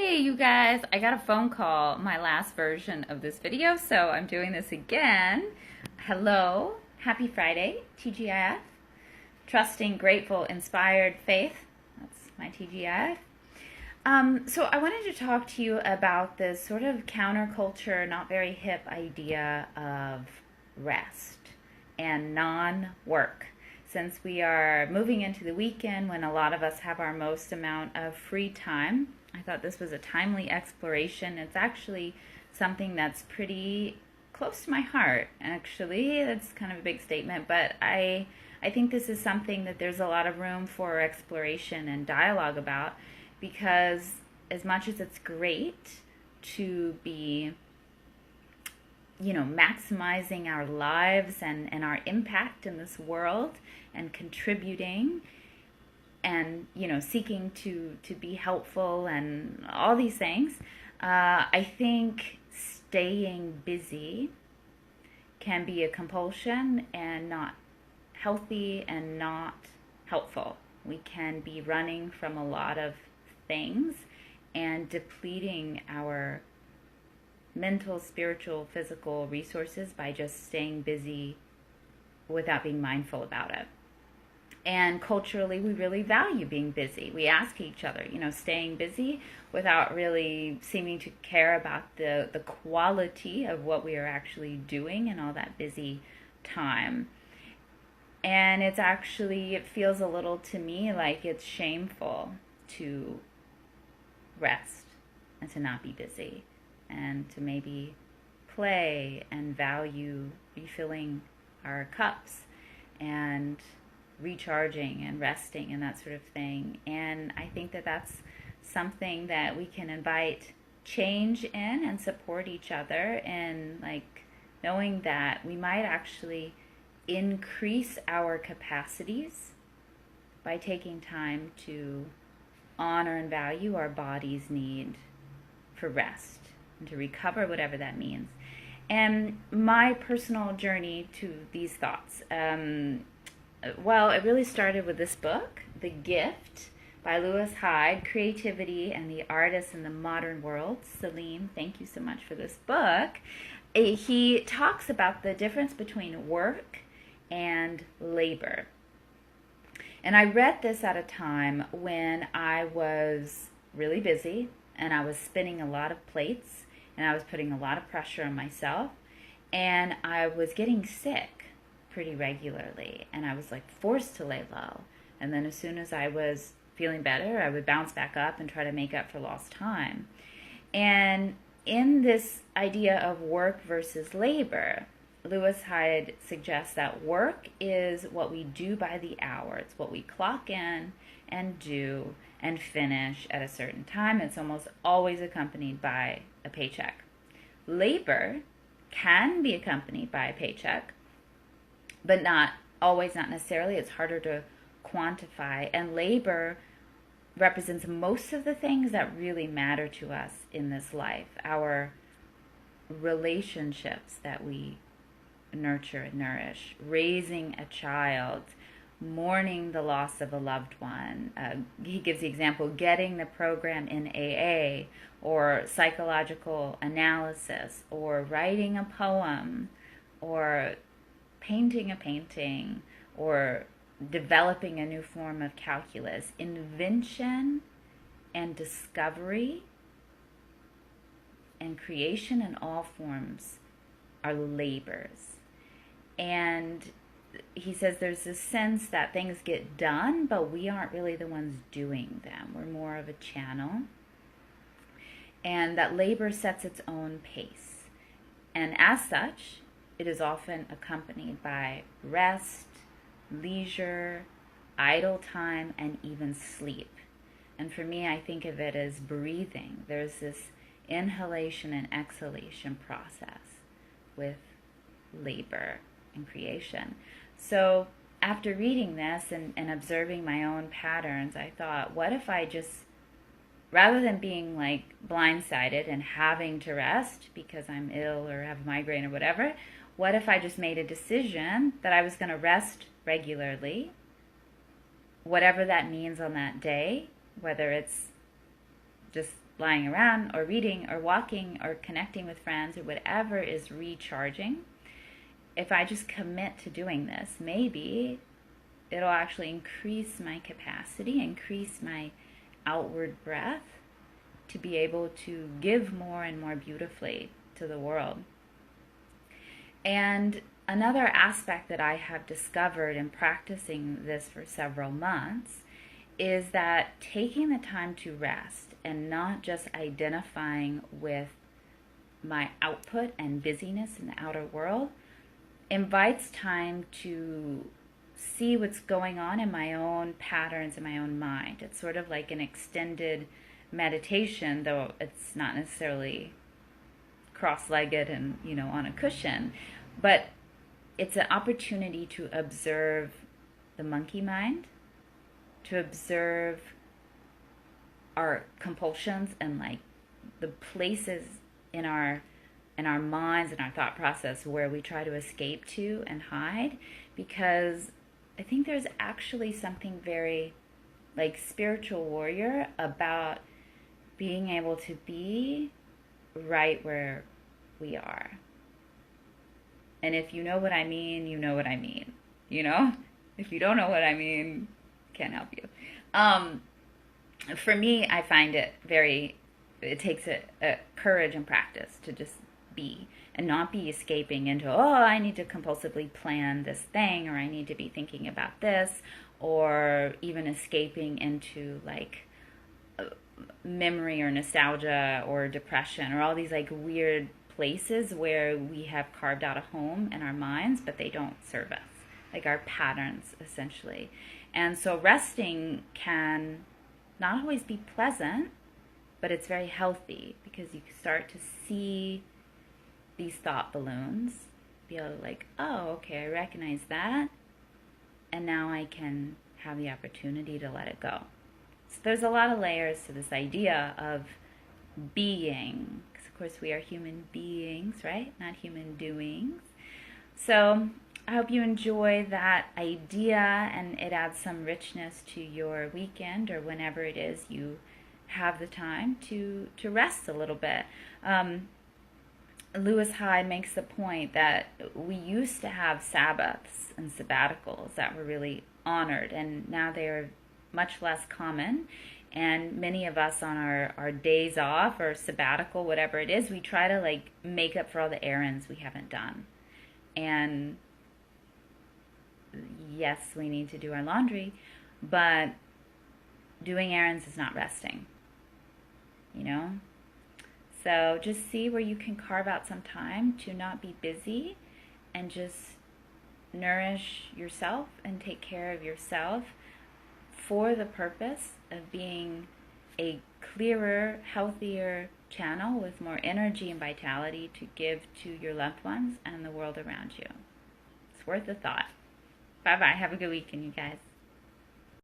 Hey you guys, I got a phone call, my last version of this video, so I'm doing this again. Hello, happy Friday, TGIF. Trusting, grateful, inspired, faith. That's my TGIF. So I wanted to talk to you about this sort of counterculture, not very hip idea of rest and non-work. Since we are moving into the weekend when a lot of us have our most amount of free time, I thought this was a timely exploration. It's actually something that's pretty close to my heart, actually. That's kind of a big statement, but I think this is something that there's a lot of room for exploration and dialogue about, because as much as it's great to be maximizing our lives and our impact in this world and contributing and, seeking to be helpful and all these things, I think staying busy can be a compulsion and not healthy and not helpful. We can be running from a lot of things and depleting our mental, spiritual, physical resources by just staying busy without being mindful about it. And culturally, we really value being busy. We ask each other, staying busy without really seeming to care about the quality of what we are actually doing in all that busy time. And it feels a little to me like it's shameful to rest and to not be busy and to maybe play and value refilling our cups and recharging and resting and that sort of thing. And I think that that's something that we can invite change in and support each other in, like, knowing that we might actually increase our capacities by taking time to honor and value our body's need for rest and to recover, whatever that means. And my personal journey to these thoughts, it really started with this book, The Gift by Lewis Hyde, Creativity and the Artist in the Modern World. Salim, thank you so much for this book. He talks about the difference between work and labor. And I read this at a time when I was really busy and I was spinning a lot of plates and I was putting a lot of pressure on myself, and I was getting sick pretty regularly, and I was like forced to lay low. And then as soon as I was feeling better, I would bounce back up and try to make up for lost time. And in this idea of work versus labor, Lewis Hyde suggests that work is what we do by the hour. It's what we clock in and do and finish at a certain time. It's almost always accompanied by a paycheck. Labor can be accompanied by a paycheck, but not always, not necessarily. It's harder to quantify. And labor represents most of the things that really matter to us in this life. Our relationships that we nurture and nourish, raising a child, mourning the loss of a loved one. He gives the example, getting the program in AA, or psychological analysis, or writing a poem, or painting a painting, or developing a new form of calculus. Invention and discovery and creation in all forms are labors. And he says there's this sense that things get done, but we aren't really the ones doing them. We're more of a channel. And that labor sets its own pace. And as such, it is often accompanied by rest, leisure, idle time, and even sleep. And for me, I think of it as breathing. There's this inhalation and exhalation process with labor and creation. So after reading this and observing my own patterns, I thought, what if I just, rather than being like blindsided and having to rest because I'm ill or have a migraine or whatever, what if I just made a decision that I was going to rest regularly, whatever that means on that day, whether it's just lying around or reading or walking or connecting with friends or whatever is recharging, if I just commit to doing this, maybe it'll actually increase my capacity, increase my outward breath to be able to give more and more beautifully to the world. And another aspect that I have discovered in practicing this for several months is that taking the time to rest and not just identifying with my output and busyness in the outer world invites time to see what's going on in my own patterns in my own mind. It's sort of like an extended meditation, though it's not necessarily cross-legged and, on a cushion, but it's an opportunity to observe the monkey mind, to observe our compulsions and like the places in our minds and our thought process where we try to escape to and hide, because I think there's actually something very like spiritual warrior about being able to be right where we are. And if you know what I mean, you know what I mean. If you don't know what I mean, can't help you. For me, I find it takes a courage and practice to just be and not be escaping into, I need to compulsively plan this thing, or I need to be thinking about this, or even escaping into like memory or nostalgia or depression or all these like weird places where we have carved out a home in our minds, but they don't serve us, like our patterns essentially. And so resting can not always be pleasant, but it's very healthy because you start to see these thought balloons, be able to like, okay, I recognize that, and now I can have the opportunity to let it go. So there's a lot of layers to this idea of being, because of course we are human beings, right? Not human doings. So I hope you enjoy that idea and it adds some richness to your weekend or whenever it is you have the time to rest a little bit. Lewis Hyde makes the point that we used to have Sabbaths and sabbaticals that were really honored, and now they are much less common. And many of us on our days off or sabbatical, whatever it is, we try to like make up for all the errands we haven't done. And yes, we need to do our laundry, but doing errands is not resting, So just see where you can carve out some time to not be busy and just nourish yourself and take care of yourself for the purpose of being a clearer, healthier channel with more energy and vitality to give to your loved ones and the world around you. It's worth a thought. Bye-bye. Have a good weekend, you guys.